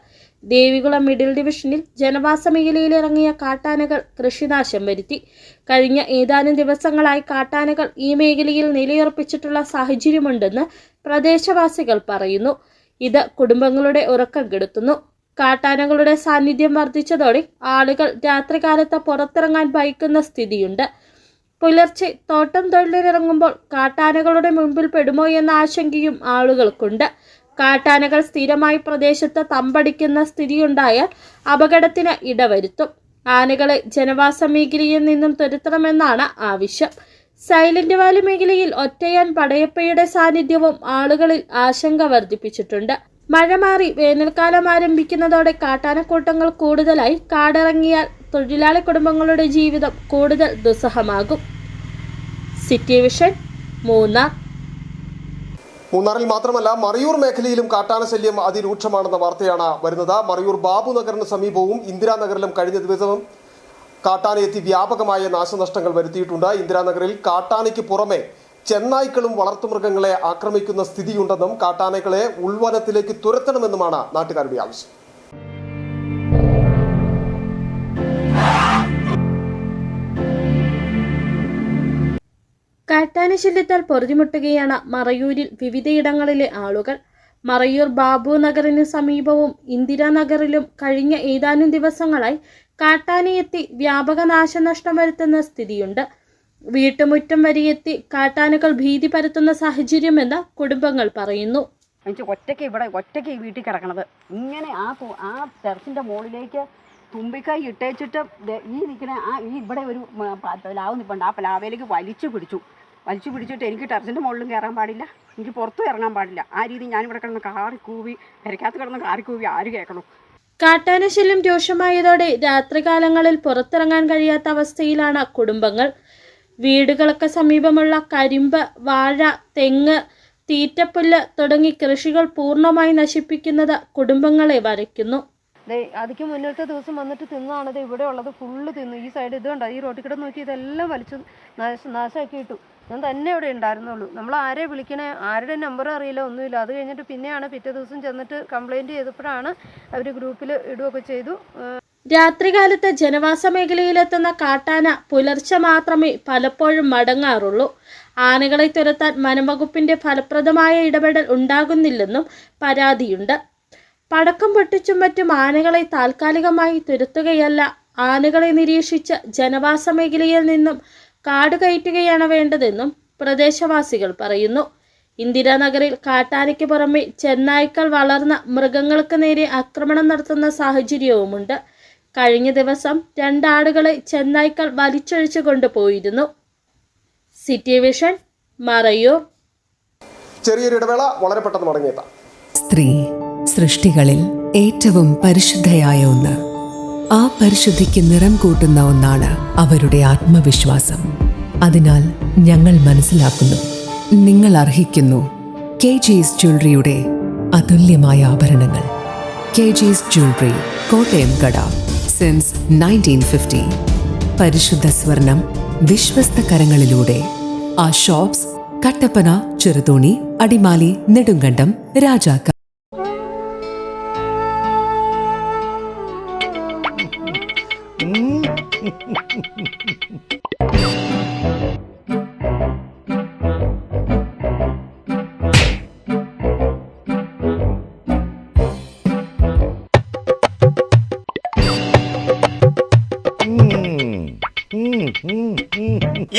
ദേവികുളം മിഡിൽ ഡിവിഷനിൽ ജനവാസ മേഖലയിൽ ഇറങ്ങിയ കാട്ടാനകൾ കൃഷിനാശം വരുത്തി. കഴിഞ്ഞ ഏതാനും ദിവസങ്ങളായി കാട്ടാനകൾ ഈ മേഖലയിൽ നിലയുറപ്പിച്ചിട്ടുള്ള സാഹചര്യമുണ്ടെന്ന് പ്രദേശവാസികൾ പറയുന്നു. ഇത് കുടുംബങ്ങളുടെ ഉറക്കം കെടുത്തുന്നു. കാട്ടാനകളുടെ സാന്നിധ്യം വർദ്ധിച്ചതോടെ ആളുകൾ രാത്രികാലത്ത് പുറത്തിറങ്ങാൻ ഭയക്കുന്ന സ്ഥിതിയുണ്ട്. പുലർച്ചെ തോട്ടം തൊഴിലിനിറങ്ങുമ്പോൾ കാട്ടാനകളുടെ മുൻപിൽ പെടുമോ എന്ന ആശങ്കയും ആളുകൾക്കുണ്ട്. കാട്ടാനകൾ സ്ഥിരമായി പ്രദേശത്ത് തമ്പടിക്കുന്ന സ്ഥിതിയുണ്ടായാൽ അപകടത്തിന് ഇടവരുത്തും. ആനകളെ ജനവാസ മേഖലയിൽ നിന്നും തുരത്തണമെന്നാണ് ആവശ്യം. സൈലന്റ് വാലി മേഖലയിൽ ഒറ്റയാൻ പടയപ്പയുടെ സാന്നിധ്യവും ആളുകളിൽ ആശങ്ക വർദ്ധിപ്പിച്ചിട്ടുണ്ട്. മഴ മാറി വേനൽക്കാലം ആരംഭിക്കുന്നതോടെ കാട്ടാനക്കൂട്ടങ്ങൾ കൂടുതലായി കാടിറങ്ങിയാൽ തൊഴിലാളി കുടുംബങ്ങളുടെ ജീവിതം കൂടുതൽ ദുസ്സഹമാകും. City vision, Munnar. മൂന്നാറിൽ മാത്രമല്ല മറയൂർ മേഖലയിലും കാട്ടാന ശല്യം അതിരൂക്ഷമാണെന്ന വാർത്തയാണ് വരുന്നത്. മറയൂർ ബാബു നഗറിന് സമീപവും ഇന്ദിരാനഗറിലും കഴിഞ്ഞ ദിവസം കാട്ടാനയെത്തി വ്യാപകമായ നാശനഷ്ടങ്ങൾ വരുത്തിയിട്ടുണ്ട്. ഇന്ദിരാനഗറിൽ കാട്ടാനയ്ക്ക് പുറമെ ചെന്നായ്ക്കളും വളർത്തുമൃഗങ്ങളെ ആക്രമിക്കുന്ന സ്ഥിതിയുണ്ടെന്നും കാട്ടാനകളെ ഉൾവനത്തിലേക്ക് തുരത്തണമെന്നുമാണ് നാട്ടുകാരുടെ ആവശ്യം. കാട്ടാനശല്യത്താൽ പൊറുതിമുട്ടുകയാണ് മറയൂരിൽ വിവിധയിടങ്ങളിലെ ആളുകൾ. മറയൂർ ബാബു നഗറിന് സമീപവും ഇന്ദിരാനഗറിലും കഴിഞ്ഞ ഏതാനും ദിവസങ്ങളായി കാട്ടാനയെത്തി വ്യാപക നാശനഷ്ടം വരുത്തുന്ന സ്ഥിതിയുണ്ട്. വീട്ടുമുറ്റം വരെയെത്തി കാട്ടാനകൾ ഭീതി പരത്തുന്ന സാഹചര്യമെന്ന് കുടുംബങ്ങൾ പറയുന്നു. എനിക്ക് ഒറ്റയ്ക്ക് ഈ വീട്ടിൽ കിടക്കണത്. ഇങ്ങനെ ആ ടെറസിൻ്റെ മുകളിലേക്ക് തുമ്പിക്കൈ ഇട്ടേച്ചിട്ട് ഈ നിൽക്കുന്ന ഈ ഇവിടെ ഒരു പ്ലാവ് നിൽപ്പുണ്ട്. ആ പ്ലാവയിലേക്ക് വലിച്ചു പിടിച്ചിട്ട് എനിക്ക് ടെറസിൻ്റെ മുകളിലും കയറാൻ പാടില്ല, എനിക്ക് പുറത്തും ഇറങ്ങാൻ പാടില്ല. ആ രീതി ഞാനിവിടെ കിടന്ന് കാറിക്കൂവി, പെരക്കകത്ത് കിടന്ന് കാറിക്കൂവി ആര് കേൾക്കണം? കാട്ടാനശല്യം രൂക്ഷമായതോടെ രാത്രികാലങ്ങളിൽ പുറത്തിറങ്ങാൻ കഴിയാത്ത അവസ്ഥയിലാണ് കുടുംബങ്ങൾ. വീടുകൾക്ക് സമീപമുള്ള കരിമ്പ്, വാഴ, തെങ്ങ്, തീറ്റപ്പുല്ല് തുടങ്ങി കൃഷികൾ പൂർണ്ണമായി നശിപ്പിക്കുന്നത് കുടുംബങ്ങളെ വരയ്ക്കുന്നു. അതിക്ക് മുന്നത്തെ ദിവസം വന്നിട്ട് തിന്നാണത് ഇവിടെ ഉള്ളത് ഫുള്ള് തിന്നു. ഈ സൈഡ് ഇതുണ്ടോ, ഈ റോട്ടിൽ കൂടെ നോക്കി ഇതെല്ലാം വലിച്ചു നാശമാക്കി ഇട്ടു. ഞാൻ തന്നെ ഇവിടെ ഉണ്ടായിരുന്നുള്ളൂ. നമ്മൾ ആരെ വിളിക്കണേ, ആരുടെ നമ്പർ അറിയില്ല, ഒന്നുമില്ല. അത് കഴിഞ്ഞിട്ട് പിന്നെയാണ് പിറ്റേ ദിവസം ചെന്നിട്ട് കംപ്ലൈൻറ്റ് ചെയ്തപ്പോഴാണ് അവർ ഗ്രൂപ്പിൽ ഇടുകയൊക്കെ ചെയ്തു. രാത്രികാലത്ത് ജനവാസ മേഖലയിലെത്തുന്ന കാട്ടാന പുലർച്ചെ മാത്രമേ പലപ്പോഴും മടങ്ങാറുള്ളൂ. ആനകളെ തുരത്താൻ വനംവകുപ്പിന്റെ ഫലപ്രദമായ ഇടപെടൽ ഉണ്ടാകുന്നില്ലെന്നും പരാതിയുണ്ട്. പടക്കം പൊട്ടിച്ചും മറ്റും ആനകളെ താൽക്കാലികമായി തുരത്തുകയല്ല, ആനകളെ നിരീക്ഷിച്ച് ജനവാസ മേഖലയിൽ നിന്നും കാട് കയറ്റുകയാണ് വേണ്ടതെന്നും പ്രദേശവാസികൾ പറയുന്നു. ഇന്ദിരാനഗറിൽ കാട്ടാനയ്ക്ക് പുറമെ ചെന്നായ്ക്കൾ വളർന്ന മൃഗങ്ങൾക്ക് നേരെ ആക്രമണം നടത്തുന്ന സാഹചര്യവുമുണ്ട്. കഴിഞ്ഞ ദിവസം 2 ആടുകളെ ചെന്നായ്ക്കൾ വലിച്ചൊഴിച്ചു കൊണ്ടുപോയിരുന്നു. City Vision, Marayoor. ചെറിയൊരു ഇടവേള, വളരെ പെട്ടെന്ന് മടങ്ങിയെത്താം. സ്ത്രീ സൃഷ്ടികളിൽ ഏറ്റവും പരിശുദ്ധയായ ഒന്ന്. ആ പരിശുദ്ധിക്ക് നിറം കൂട്ടുന്ന ഒന്നാണ് അവരുടെ ആത്മവിശ്വാസം. അതിനാൽ ഞങ്ങൾ മനസ്സിലാക്കുന്നു, നിങ്ങൾ അർഹിക്കുന്നു KG's ജ്വല്ലറിയുടെ അതുല്യമായ ആഭരണങ്ങൾ. KG's ജ്വല്ലറി, കോട്ടയം കട, സിൻസ് 1950. പരിശുദ്ധ സ്വർണം വിശ്വസ്ത കരങ്ങളിലൂടെ. ആ ഷോപ്സ് കട്ടപ്പന, ചെറുതോണി, അടിമാലി, നെടുങ്കണ്ടം, രാജാക്ക.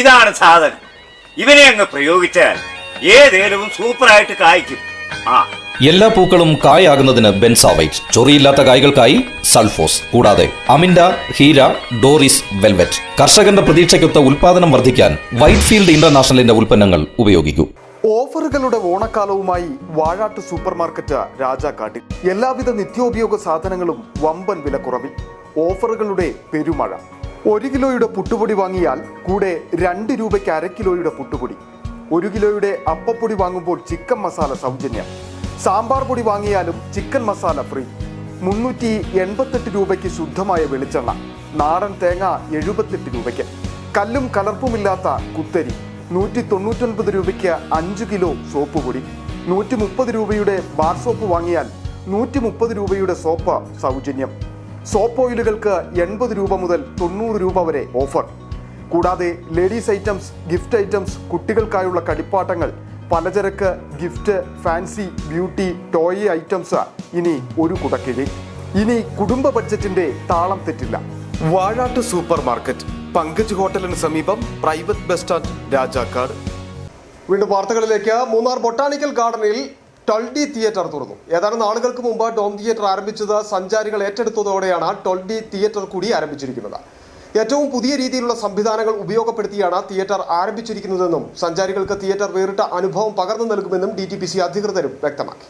ഇതാണ് സാധനം. ഇവനെ അങ്ങ് പ്രയോഗിച്ചാൽ ഏതേലും സൂപ്പറായിട്ട് കായ്ക്കും. എല്ലാ പൂക്കളും കായാകുന്നതിന് ബെൻസാവൈറ്റ്, ചൊറിയില്ലാത്ത കായ്കൾക്കായി സൾഫോസ്, കൂടാതെ അമിൻഡ, ഹീര, ഡോറിസ്, വെൽവെറ്റ്. കർഷകന്റെ പ്രതീക്ഷയ്ക്കൊത്ത ഉൽപാദനം വർദ്ധിക്കാൻ വൈറ്റ്ഫീൽഡ് ഇന്റർനാഷണലിന്റെ ഉൽപ്പന്നങ്ങൾ ഉപയോഗിക്കൂ. ഓഫറുകളുടെ ഓണക്കാലവുമായി വാഴാട്ട് സൂപ്പർ മാർക്കറ്റ് രാജാക്കാട്ടിൽ. എല്ലാവിധ നിത്യോപയോഗ സാധനങ്ങളും വമ്പൻ വിലക്കുറവിൽ. ഓഫറുകളുടെ പെരുമഴ. 1 കിലോയുടെ പുട്ടുപൊടി വാങ്ങിയാൽ കൂടെ 2 രൂപയ്ക്ക് 1/2 കിലോയുടെ പുട്ടുപൊടി. 1 കിലോയുടെ അപ്പപ്പൊടി വാങ്ങുമ്പോൾ ചിക്കൻ മസാല സൗജന്യം. സാമ്പാർ പൊടി വാങ്ങിയാലും ചിക്കൻ മസാല ഫ്രീ. 388 രൂപയ്ക്ക് ശുദ്ധമായ വെളിച്ചെണ്ണ. നാടൻ തേങ്ങ 78 രൂപയ്ക്ക്. കല്ലും കലർപ്പുമില്ലാത്ത കുത്തരി 199 രൂപയ്ക്ക് 5 കിലോ സോപ്പ് പൊടി. 130 രൂപയുടെ ബാർ സോപ്പ് വാങ്ങിയാൽ 130 രൂപയുടെ സോപ്പ് സൗജന്യം. സോപ്പ് ഓയിലുകൾക്ക് 80 രൂപ മുതൽ 90 രൂപ വരെ ഓഫർ. കൂടാതെ ലേഡീസ് ഐറ്റംസ്, ഗിഫ്റ്റ് ഐറ്റംസ്, കുട്ടികൾക്കായുള്ള കളിപ്പാട്ടങ്ങൾ, പലചരക്ക്, gift, fancy, beauty, toy items ഇനി ഒരു കുടക്കീഴിൽ. ഇനി കുടുംബ ബഡ്ജറ്റിന്റെ താളം തെറ്റില്ല. വാഴാട്ട് സൂപ്പർ മാർക്കറ്റ്, പങ്കജ് ഹോട്ടലിന് സമീപം, പ്രൈവറ്റ് ബസ് സ്റ്റാൻഡ്, രാജാക്കാട്. വീണ്ടും വാർത്തകളിലേക്ക്. മൂന്നാർ ബൊട്ടാണിക്കൽ ഗാർഡനിൽ ടൊൾഡി തിയേറ്റർ തുറന്നു. ഏതാനും നാളുകൾക്ക് മുമ്പ് ഡോം തിയേറ്റർ ആരംഭിച്ചത് സഞ്ചാരികൾ ഏറ്റെടുത്തതോടെയാണ് ടൊൾഡി തിയേറ്റർ കൂടി ആരംഭിച്ചിരിക്കുന്നത്. ഏറ്റവും പുതിയ രീതിയിലുള്ള സംവിധാനങ്ങൾ ഉപയോഗപ്പെടുത്തിയാണ് തിയേറ്റർ ആരംഭിച്ചിരിക്കുന്നതെന്നും സഞ്ചാരികൾക്ക് തിയേറ്റർ വേറിട്ട അനുഭവം പകർന്നു നൽകുമെന്നും DTPC അധികൃതരും വ്യക്തമാക്കി.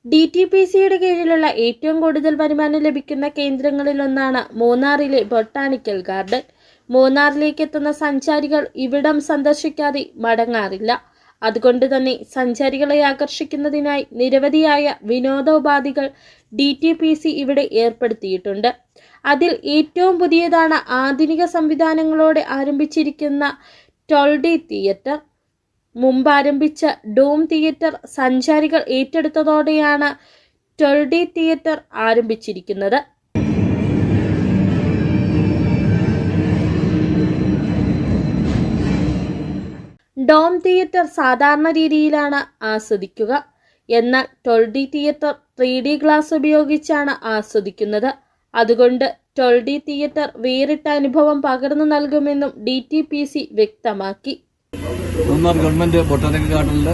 DTPCയുടെ കീഴിലുള്ള ഏറ്റവും കൂടുതൽ വരുമാനം ലഭിക്കുന്ന കേന്ദ്രങ്ങളിലൊന്നാണ് മൂന്നാറിലെ ബൊട്ടാണിക്കൽ ഗാർഡൻ. മൂന്നാറിലേക്ക് എത്തുന്ന സഞ്ചാരികൾ ഇവിടം സന്ദർശിക്കാതെ മടങ്ങാറില്ല. അതുകൊണ്ട് തന്നെ സഞ്ചാരികളെ ആകർഷിക്കുന്നതിനായി നിരവധിയായ വിനോദോപാധികൾ DTPC ഇവിടെ ഏർപ്പെടുത്തിയിട്ടുണ്ട്. അതിൽ ഏറ്റവും പുതിയതാണ് ആധുനിക സംവിധാനങ്ങളോടെ ആരംഭിച്ചിരിക്കുന്ന ടൊൾഡി തിയേറ്റർ. മുമ്പ് ആരംഭിച്ച ഡോം തിയേറ്റർ സഞ്ചാരികൾ ഏറ്റെടുത്തതോടെയാണ് ടൊൾഡി തിയേറ്റർ ആരംഭിച്ചിരിക്കുന്നത്. ഡോം തിയേറ്റർ സാധാരണ രീതിയിലാണ് ആസ്വദിക്കുക. എന്നാൽ ടൊൾഡി തിയേറ്റർ 3D ഗ്ലാസ് ഉപയോഗിച്ചാണ് ആസ്വദിക്കുന്നത്. അതുകൊണ്ട് ടൊൾഡി തിയേറ്റർ വേറിട്ട അനുഭവം പകർന്നു നൽകുമെന്നും DTPC വ്യക്തമാക്കി. മൂന്നാർ ഗവൺമെൻറ് ബൊട്ടാണിക്കൽ ഗാർഡനിൽ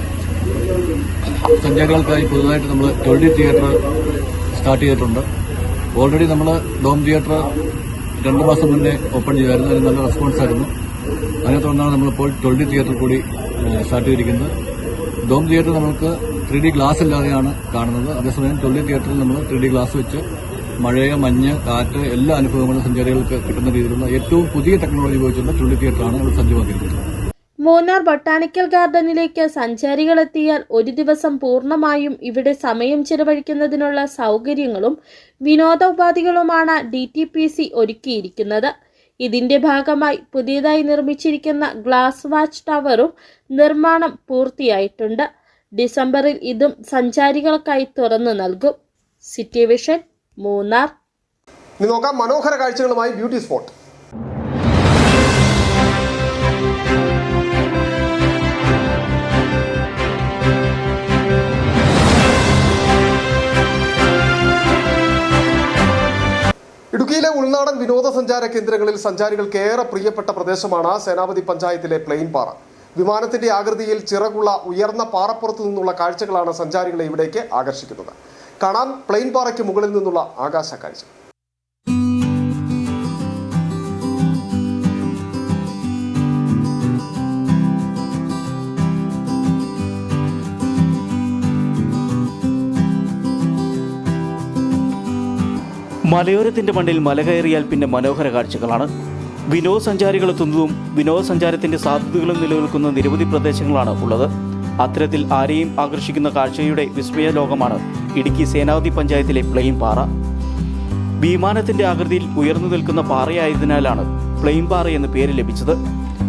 സഞ്ചാരികൾക്കായി പുതുതായിട്ട് നമ്മൾ ടോൾഡി തിയേറ്റർ സ്റ്റാർട്ട് ചെയ്തിട്ടുണ്ട്. ഓൾറെഡി നമ്മൾ ഡോം തിയേറ്റർ 2 മാസം മുന്നേ ഓപ്പൺ ചെയ്തായിരുന്നു. അതിന് നല്ല റെസ്പോൺസ് ആയിരുന്നു. അതിനെ തുടർന്നാണ് നമ്മളിപ്പോൾ ടോൾഡി തിയേറ്റർ കൂടി സ്റ്റാർട്ട് ചെയ്തിരിക്കുന്നത്. ഡോം തിയേറ്റർ നമുക്ക് 3D ഗ്ലാസ് ഇല്ലാതെയാണ് കാണുന്നത്. അതേസമയം ടോൾഡി തിയേറ്ററിൽ നമ്മൾ 3D ഗ്ലാസ് വെച്ച് മഴയോ മഞ്ഞ് കാറ്റ് എല്ലാ അനുഭവങ്ങളും സഞ്ചാരികൾക്ക് കിട്ടുന്ന രീതിയിലുള്ള ഏറ്റവും പുതിയ ടെക്നോളജി ഉപയോഗിച്ചുള്ള ടോൾഡി തിയേറ്ററാണ് ഇവിടെ സജ്ജമാക്കിയിരിക്കുന്നത്. മൂന്നാർ ബൊട്ടാണിക്കൽ ഗാർഡനിലേക്ക് സഞ്ചാരികൾ എത്തിയാൽ ഒരു ദിവസം പൂർണ്ണമായും ഇവിടെ സമയം ചെലവഴിക്കുന്നതിനുള്ള സൗകര്യങ്ങളും വിനോദോപാധികളുമാണ് DTPC ഒരുക്കിയിരിക്കുന്നത്. ഇതിന്റെ ഭാഗമായി പുതിയതായി നിർമ്മിച്ചിരിക്കുന്ന ഗ്ലാസ് വാച്ച് ടവറും നിർമ്മാണം പൂർത്തിയായിട്ടുണ്ട്. ഡിസംബറിൽ ഇതും സഞ്ചാരികൾക്കായി തുറന്നു നൽകും. City vision, Munnar. ഇനി നോക്കാം മനോഹര കാഴ്ചകളുമായി ബ്യൂട്ടി സ്പോട്ട്. ഇടുക്കിയിലെ ഉൾനാടൻ വിനോദസഞ്ചാര കേന്ദ്രങ്ങളിൽ സഞ്ചാരികൾക്ക് ഏറെ പ്രിയപ്പെട്ട പ്രദേശമാണ് സേനാപതി പഞ്ചായത്തിലെ പ്ലെയിൻ പാറ. വിമാനത്തിന്റെ ആകൃതിയിൽ ചിറകുള്ള ഉയർന്ന പാറപ്പുറത്തു നിന്നുള്ള കാഴ്ചകളാണ് സഞ്ചാരികളെ ഇവിടേക്ക് ആകർഷിക്കുന്നത്. കാണാം പ്ലെയിൻ പാറയ്ക്ക് മുകളിൽ നിന്നുള്ള ആകാശ കാഴ്ച. മലയോരത്തിന്റെ മണ്ണിൽ മല കയറിയാൽ പിന്നെ മനോഹര കാഴ്ചകളാണ്. വിനോദസഞ്ചാരികൾ എത്തുന്നതും വിനോദസഞ്ചാരത്തിന്റെ സാധ്യതകളും നിലനിൽക്കുന്ന നിരവധി പ്രദേശങ്ങളാണ് ഉള്ളത്. അത്തരത്തിൽ ആരെയും ആകർഷിക്കുന്ന കാഴ്ചയുടെ വിസ്മയ ലോകമാണ് ഇടുക്കി സേനാപതി പഞ്ചായത്തിലെ പ്ലെയിൻ പാറ. വിമാനത്തിന്റെ ആകൃതിയിൽ ഉയർന്നു നിൽക്കുന്ന പാറയായതിനാലാണ് പ്ലെയിൻ പാറ എന്ന് പേര് ലഭിച്ചത്.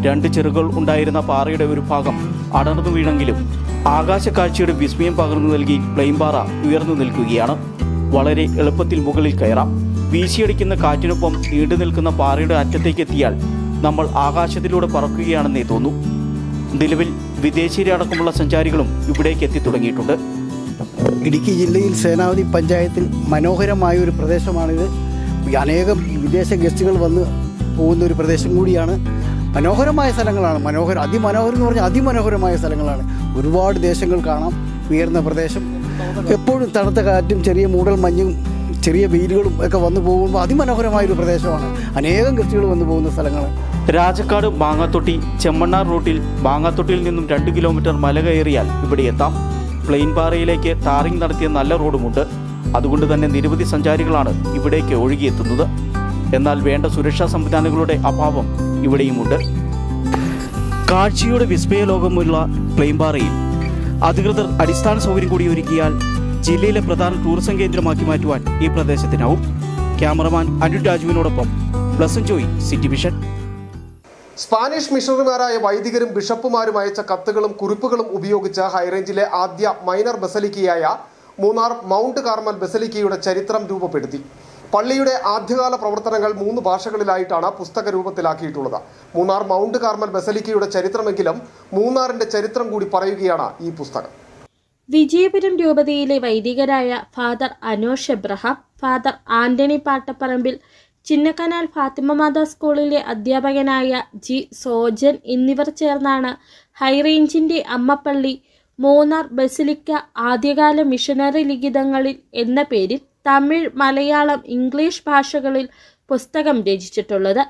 2 ചെറുകൾ ഉണ്ടായിരുന്ന പാറയുടെ ഒരു ഭാഗം അടർന്നു വീണെങ്കിലും ആകാശ കാഴ്ചയുടെ വിസ്മയം പകർന്നു നൽകി പ്ലെയിൻ പാറ ഉയർന്നു നിൽക്കുകയാണ്. വളരെ എളുപ്പത്തിൽ മുകളിൽ കയറാം. വീശിയടിക്കുന്ന കാറ്റിനൊപ്പം നീണ്ടു നിൽക്കുന്ന പാറയുടെ അറ്റത്തേക്ക് എത്തിയാൽ നമ്മൾ ആകാശത്തിലൂടെ പറക്കുകയാണെന്നേ തോന്നൂ. നിലവിൽ വിദേശീയരടക്കമുള്ള സഞ്ചാരികളും ഇവിടേക്ക് എത്തി തുടങ്ങിയിട്ടുണ്ട്. ഇടുക്കി ജില്ലയിൽ സേനാപതി പഞ്ചായത്തിൽ മനോഹരമായ ഒരു പ്രദേശമാണിത്. അനേകം വിദേശ ഗസ്റ്റുകൾ വന്ന് പോകുന്ന ഒരു പ്രദേശം കൂടിയാണ്. മനോഹരമായ സ്ഥലങ്ങളാണ്. അതിമനോഹരം എന്ന് പറഞ്ഞാൽ അതിമനോഹരമായ സ്ഥലങ്ങളാണ്. ഒരുപാട് ദേശങ്ങൾ കാണാം. ഉയർന്ന പ്രദേശം, എപ്പോഴും തണുത്ത കാറ്റും ചെറിയ മൂടൽ മഞ്ഞും ചെറിയ വെയിലുകളും ഒക്കെ വന്നു പോകുമ്പോൾ അതിമനോഹരമായൊരു പ്രദേശമാണ്. അനേകം ഗസ്റ്റുകൾ വന്നു പോകുന്ന സ്ഥലങ്ങൾ. രാജക്കാട് മാങ്ങാത്തൊട്ടി ചെമ്മണ്ണാർ റൂട്ടിൽ മാങ്ങാത്തൊട്ടിയിൽ നിന്നും 2 കിലോമീറ്റർ മല കയറിയാൽ ഇവിടെ എത്താം. പ്ലെയിൻ പാറയിലേക്ക് ടാറിംഗ് നടത്തിയ നല്ല റോഡുമുണ്ട്. അതുകൊണ്ട് തന്നെ നിരവധി സഞ്ചാരികളാണ് ഇവിടേക്ക് ഒഴുകിയെത്തുന്നത്. എന്നാൽ വേണ്ട സുരക്ഷാ സംവിധാനങ്ങളുടെ അഭാവം ഇവിടെയുമുണ്ട്. കാഴ്ചയുടെ വിസ്മയ ലോകമുള്ള പ്ലെയിൻ പാറയിൽ അധികൃതർ അടിസ്ഥാന സൗകര്യം കൂടി ഒരുക്കിയാൽ ജില്ലയിലെ പ്രധാന ടൂറിസം കേന്ദ്രമാക്കി മാറ്റുവാൻ ഈ പ്രദേശത്തിനാവും. ക്യാമറമാൻ അനുജ് രാജുവിനോടൊപ്പം Blessan Joy, City Vision. Spanish മിഷണറിമാരായ വൈദികരും ബിഷപ്പുമാരും അയച്ച കത്തുകളും കുറിപ്പുകളും ഉപയോഗിച്ച് ഹൈറേഞ്ചിലെ ആദ്യ മൈനർ ബസലിക്കയായ മൂന്നാർ മൗണ്ട് കാർമൽ ബസലിക്കയുടെ ചരിത്രം രൂപപ്പെടുത്തി. പള്ളിയുടെ ആദ്യകാല പ്രവർത്തനങ്ങൾ 3 ഭാഷകളിലായിട്ടാണ് പുസ്തക രൂപത്തിലാക്കിയിട്ടുള്ളത്. മൂന്നാർ മൗണ്ട് കാർമൽ ബസലിക്കയുടെ ചരിത്രമെങ്കിലും മൂന്നാറിന്റെ ചരിത്രം കൂടി പറയുകയാണ് ഈ പുസ്തകം. വിജയപുരം രൂപതയിലെ വൈദികരായ father Anosh Abraham, father Antony Pattapparambil, Chinnakanal Fatima Mata സ്കൂളിലെ അധ്യാപകനായ ജി സോജൻ എന്നിവർ ചേർന്നാണ് ഹൈറേഞ്ചിന്റെ അമ്മപ്പള്ളി മൂന്നാർ ബസിലിക്ക ആദ്യകാല മിഷനറി ലിഖിതങ്ങളിൽ എന്ന പേരിൽ തമിഴ്, മലയാളം, ഇംഗ്ലീഷ് ഭാഷകളിൽ പുസ്തകം രചിച്ചിട്ടുള്ളത്.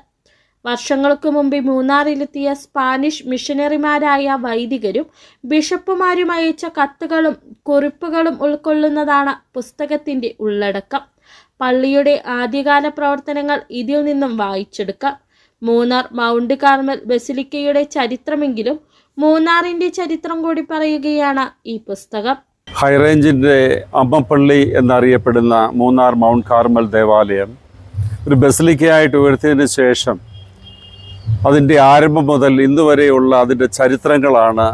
വർഷങ്ങൾക്ക് മുമ്പ് മൂന്നാറിലെത്തിയ സ്പാനിഷ് മിഷനറിമാരായ വൈദികരും ബിഷപ്പുമാരും അയച്ച കത്തുകളും കുറിപ്പുകളും ഉൾക്കൊള്ളുന്നതാണ് പുസ്തകത്തിന്റെ ഉള്ളടക്കം. പള്ളിയുടെ ആദ്യകാല പ്രവർത്തനങ്ങൾ ഇതിൽ നിന്നും വായിച്ചെടുക്കാം. മൂന്നാർ മൗണ്ട് കാർമൽ ബസിലിക്കയുടെ ചരിത്രമെങ്കിലും മൂന്നാറിന്റെ ചരിത്രം കൂടി പറയുകയാണ് ഈ പുസ്തകം. ഹൈറേഞ്ചിൻ്റെ അമ്മപ്പള്ളി എന്നറിയപ്പെടുന്ന മൂന്നാർ മൗണ്ട് കാർമൽ ദേവാലയം ഒരു ബസിലിക്കയായിട്ട് ഉയർത്തിയതിന് ശേഷം അതിൻ്റെ ആരംഭം മുതൽ ഇന്ന് വരെയുള്ള അതിൻ്റെ ചരിത്രങ്ങളാണ്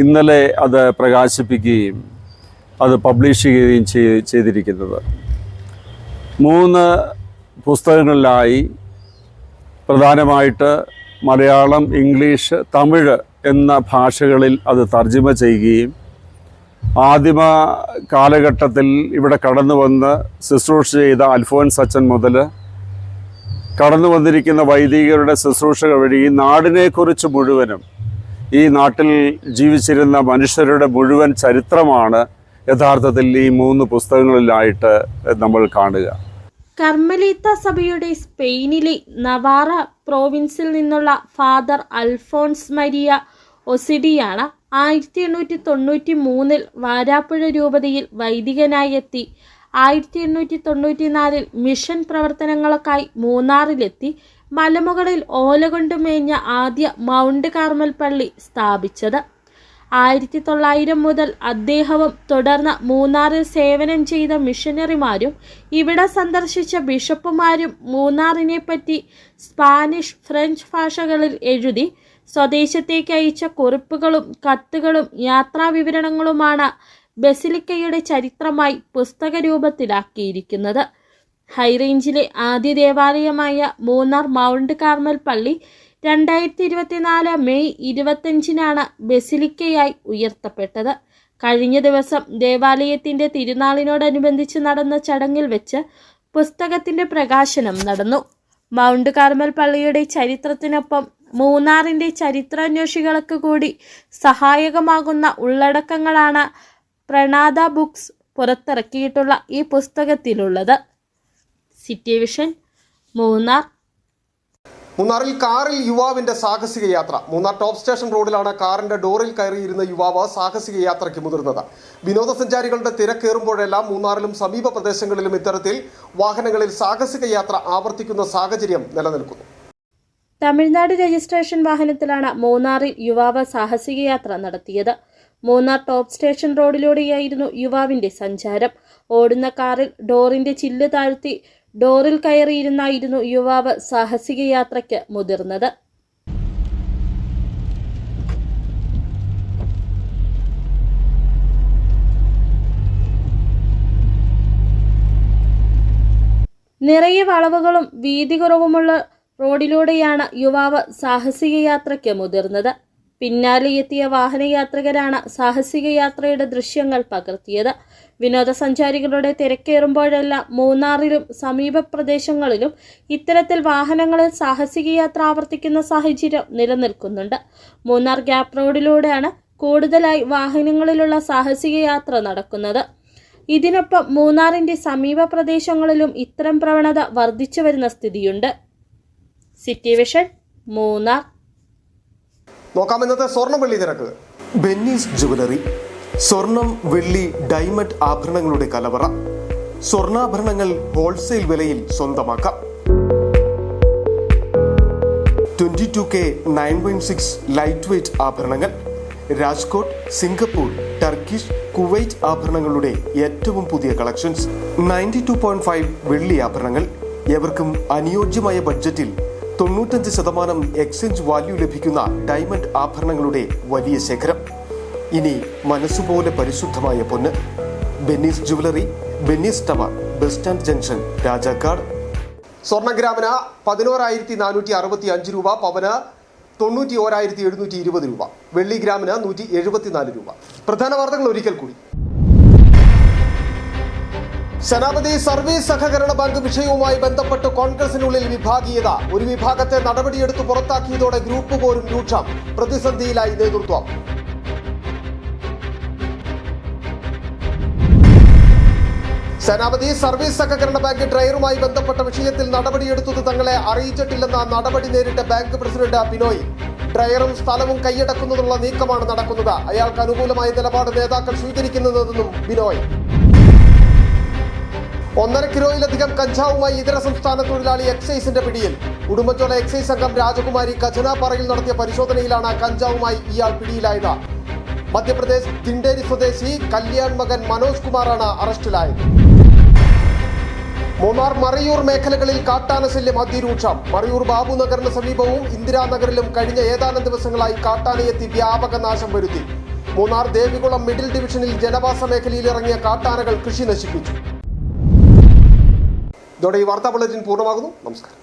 ഇന്നലെ അത് പ്രകാശിപ്പിക്കുകയും അത് പബ്ലിഷ് ചെയ്യുകയും ചെയ്തിരിക്കുന്നത്. 3 പുസ്തകങ്ങളിലായി പ്രധാനമായിട്ട് മലയാളം, ഇംഗ്ലീഷ്, തമിഴ് എന്ന ഭാഷകളിൽ അത് തർജ്ജിമ ചെയ്യുകയും ആദിമ കാലഘട്ടത്തിൽ ഇവിടെ കടന്നു വന്ന് ശുശ്രൂഷ ചെയ്ത അൽഫോൻസ് അച്ഛൻ മുതൽ കടന്നു വന്നിരിക്കുന്ന വൈദികരുടെ ശുശ്രൂഷകൾ വഴി ഈ നാടിനെക്കുറിച്ച് മുഴുവനും ഈ നാട്ടിൽ ജീവിച്ചിരുന്ന മനുഷ്യരുടെ മുഴുവൻ ചരിത്രമാണ് യഥാർത്ഥത്തിൽ ഈ 3 പുസ്തകങ്ങളിലായിട്ട് നമ്മൾ കാണുക. കർമ്മലീത്ത സഭയുടെ സ്പെയിനിലെ നവാറ പ്രോവിൻസിൽ നിന്നുള്ള ഫാദർ അൽഫോൺസ് മരിയ ഒസിഡിയാണ് 1893 വാരാപ്പുഴ രൂപതയിൽ വൈദികനായി എത്തി 1894 മിഷൻ പ്രവർത്തനങ്ങൾക്കായി മൂന്നാറിലെത്തി മലമുകളിൽ ഓലകൊണ്ട് മേഞ്ഞ ആദ്യ മൗണ്ട് കാർമൽ പള്ളി സ്ഥാപിച്ചത്. 1900 മുതൽ അദ്ദേഹവും തുടർന്ന് മൂന്നാറിൽ സേവനം ചെയ്ത മിഷനറിമാരും ഇവിടെ സന്ദർശിച്ച ബിഷപ്പുമാരും മൂന്നാറിനെപ്പറ്റി സ്പാനിഷ്, ഫ്രഞ്ച് ഭാഷകളിൽ എഴുതി സ്വദേശത്തേക്ക് അയച്ച കുറിപ്പുകളും കത്തുകളും യാത്രാവിവരണങ്ങളുമാണ് ബസിലിക്കയുടെ ചരിത്രമായി പുസ്തക രൂപത്തിലാക്കിയിരിക്കുന്നത്. ഹൈറേഞ്ചിലെ ആദ്യ ദേവാലയമായ മൂന്നാർ മൗണ്ട് കാർമൽ പള്ളി 2024 മെയ് 25 ബസിലിക്കയായി ഉയർത്തപ്പെട്ടത്. കഴിഞ്ഞ ദിവസം ദേവാലയത്തിൻ്റെ തിരുനാളിനോടനുബന്ധിച്ച് നടന്ന ചടങ്ങിൽ വെച്ച് പുസ്തകത്തിൻ്റെ പ്രകാശനം നടന്നു. മൗണ്ട് കാർമൽ പള്ളിയുടെ ചരിത്രത്തിനൊപ്പം മൂന്നാറിൻ്റെ ചരിത്രാന്വേഷികൾക്ക് കൂടി സഹായകമാകുന്ന ഉള്ളടക്കങ്ങളാണ് പ്രണാദ ബുക്സ് പുറത്തിറക്കിയിട്ടുള്ള ഈ പുസ്തകത്തിലുള്ളത്. City vision, Munnar. മൂന്നാറിൽ കാറിൽ യുവാവിന്റെ സാഹസിക യാത്ര. മൂന്നാർ ടോപ്പ് സ്റ്റേഷൻ റോഡിലാണ് കാറിന്റെ ഡോറിൽ കയറിയിരുന്ന യുവാവ് സാഹസിക യാത്രയ്ക്ക് മുതിർന്നത്. വിനോദസഞ്ചാരികളുടെ തിരക്കേറുമ്പോഴെല്ലാം മൂന്നാറിലും സമീപ പ്രദേശങ്ങളിലും ഇത്തരത്തിൽ വാഹനങ്ങളിൽ സാഹസിക യാത്ര ആവർത്തിക്കുന്ന സാഹചര്യം നിലനിൽക്കുന്നു. തമിഴ്നാട് രജിസ്ട്രേഷൻ വാഹനത്തിലാണ് മൂന്നാറിൽ യുവാവ് സാഹസിക യാത്ര നടത്തിയത്. മൂന്നാർ ടോപ്പ് സ്റ്റേഷൻ റോഡിലൂടെയായിരുന്നു യുവാവിന്റെ സഞ്ചാരം. ഓടുന്ന കാറിൽ ഡോറിന്റെ ചില്ല് താഴ്ത്തി ഡോറിൽ കയറിയിരുന്നായിരുന്നു യുവാവ് സാഹസിക യാത്രയ്ക്ക് മുതിർന്നത്. നിറയെ വളവുകളും വീതി കുറവുമുള്ള റോഡിലൂടെയാണ് യുവാവ് സാഹസിക യാത്രയ്ക്ക് മുതിർന്നത്. പിന്നാലെ എത്തിയ വാഹനയാത്രികരാണ് സാഹസിക യാത്രയുടെ ദൃശ്യങ്ങൾ പകർത്തിയത്. വിനോദസഞ്ചാരികളുടെ തിരക്കേറുമ്പോഴെല്ലാം മൂന്നാറിലും സമീപ പ്രദേശങ്ങളിലും ഇത്തരത്തിൽ വാഹനങ്ങളിൽ സാഹസിക യാത്ര ആവർത്തിക്കുന്ന സാഹചര്യം നിലനിൽക്കുന്നുണ്ട്. മൂന്നാർ ഗ്യാപ്പ് റോഡിലൂടെയാണ് കൂടുതലായി വാഹനങ്ങളിലുള്ള സാഹസിക യാത്ര നടക്കുന്നത്. ഇതിനൊപ്പം മൂന്നാറിൻ്റെ സമീപ പ്രദേശങ്ങളിലും ഇത്തരം പ്രവണത വർദ്ധിച്ചു വരുന്ന സ്ഥിതിയുണ്ട്. City vision, Munnar. നോക്കാം ഇന്നത്തെ സ്വർണ്ണം വെള്ളി നിരക്ക്. ബെന്നീസ് ജുവലറി, സ്വർണം, വെള്ളി, ഡയമണ്ട് ആഭരണങ്ങളുടെ കലവറ. സ്വർണ്ണാഭരണങ്ങൾ ഹോൾസെയിൽ വിലയിൽ സ്വന്തമാക്കാം. 22K 9.6 ലൈറ്റ് വെയ്റ്റ് ആഭരണങ്ങൾ. രാജ്കോട്ട്, സിംഗപ്പൂർ, ടർക്കിഷ്, കുവൈറ്റ് ആഭരണങ്ങളുടെ ഏറ്റവും പുതിയ കളക്ഷൻസ്. 92.5 വെള്ളി ആഭരണങ്ങൾ. ഏവർക്കും അനുയോജ്യമായ ബഡ്ജറ്റിൽ 95% എക്സ്ചേഞ്ച് വാല്യൂ ലഭിക്കുന്ന ഡയമണ്ട് ആഭരണങ്ങളുടെ വലിയ ശേഖരം. ഇനി മനസ്സുപോലെ പരിശുദ്ധമായ പൊന്ന്. Benny's jewellery, Benny's tower, bus stand junction, Rajakkad. സ്വർണ്ണഗ്രാമിന് 11,465 രൂപ, പവന് 91,720 രൂപ, വെള്ളി ഗ്രാമിന് 174 രൂപ. പ്രധാന വാർത്തകൾ ഒരിക്കൽ കൂടി. സേനാപതി സർവീസ് സഹകരണ ബാങ്ക് വിഷയവുമായി ബന്ധപ്പെട്ട് കോൺഗ്രസിനുള്ളിൽ വിഭാഗീയത. ഒരു വിഭാഗത്തെ നടപടിയെടുത്ത് പുറത്താക്കിയതോടെ ഗ്രൂപ്പ് പോരും രൂക്ഷം. പ്രതിസന്ധിയിലായി നേതൃത്വം. സേനാപതി സർവീസ് സഹകരണ ബാങ്ക് ഡ്രയറുമായി ബന്ധപ്പെട്ട വിഷയത്തിൽ നടപടിയെടുത്തത് തങ്ങളെ അറിയിച്ചിട്ടില്ലെന്ന നടപടി നേരിട്ട ബാങ്ക് പ്രസിഡന്റ് ബിനോയ്. ഡ്രയറും സ്ഥലവും കൈയടക്കുന്നതിനുള്ള നീക്കമാണ് നടക്കുന്നത്. അയാൾക്ക് അനുകൂലമായ നിലപാട് നേതാക്കൾ സ്വീകരിക്കുന്നതെന്നും ബിനോയ്. 1.5 കിലോയിലധികം കഞ്ചാവുമായി ഇതര സംസ്ഥാന തൊഴിലാളി എക്സൈസിന്റെ പിടിയിൽ. ഉടുമ്പൻചോല എക്സൈസ് അംഗം രാജകുമാരി ഖജനാപ്പാറയിൽ നടത്തിയ പരിശോധനയിലാണ് കഞ്ചാവുമായി ഇയാൾ പിടിയിലായത്. മധ്യപ്രദേശ് തിണ്ടേരി സ്വദേശി കല്യാൺ മകൻ മനോജ് കുമാറാണ് അറസ്റ്റിലായത്. മൂന്നാർ മറയൂർ മേഖലകളിൽ കാട്ടാനശല്യം അതിരൂക്ഷം. മറയൂർ ബാബു നഗറിന് സമീപവും ഇന്ദിരാനഗറിലും കഴിഞ്ഞ ഏതാനും ദിവസങ്ങളായി കാട്ടാനയെത്തി വ്യാപക നാശം വരുത്തി. മൂന്നാർ ദേവികുളം മിഡിൽ ഡിവിഷനിൽ ജനവാസ മേഖലയിൽ ഇറങ്ങിയ കാട്ടാനകൾ കൃഷി നശിപ്പിച്ചു. ഇതോടെ ഈ വാർത്താ ബുള്ളറ്റിൻ പൂർണ്ണമാകുന്നു. നമസ്കാരം.